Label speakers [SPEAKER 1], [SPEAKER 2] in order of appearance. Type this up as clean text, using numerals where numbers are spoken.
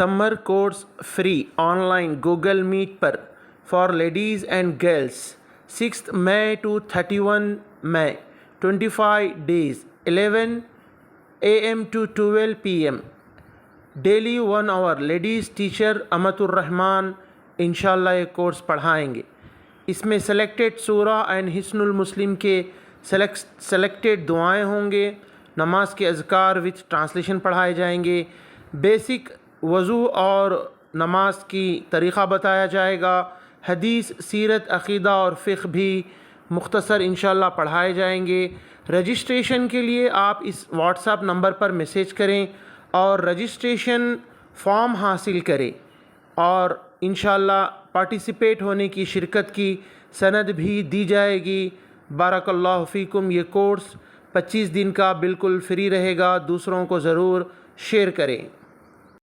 [SPEAKER 1] Summer course free online Google Meet पर for ladies and girls 6 मई to 31 मई 25 days 11 AM to 12 PM daily 1 hour ladies teacher अमतुर रहमान इंशाल्लाह ये कोर्स पढ़ाएंगे। इसमें सेलेक्टेड सूरा एंड हिस्नुल मुस्लिम के सेलेक्टेड दुआएं होंगे। नमाज के अज़कार विथ ट्रांसलेशन पढ़ाए जाएंगे। बेसिक वज़ू और नमाज की तरीक़ा बताया जाएगा। हदीस, सीरत, अक़ीदा और फ़िक़्ह भी मुख्तसर इंशाल्लाह पढ़ाए जाएंगे। रजिस्ट्रेशन के लिए आप इस व्हाट्सएप नंबर पर मैसेज करें और रजिस्ट्रेशन फ़ॉर्म हासिल करें और इंशाल्लाह पार्टिसिपेट होने की शिरकत की सनद भी दी जाएगी। बारकल्लाहु फ़ीकुम। ये कोर्स 25 दिन का बिल्कुल फ्री रहेगा। दूसरों को ज़रूर शेयर करें।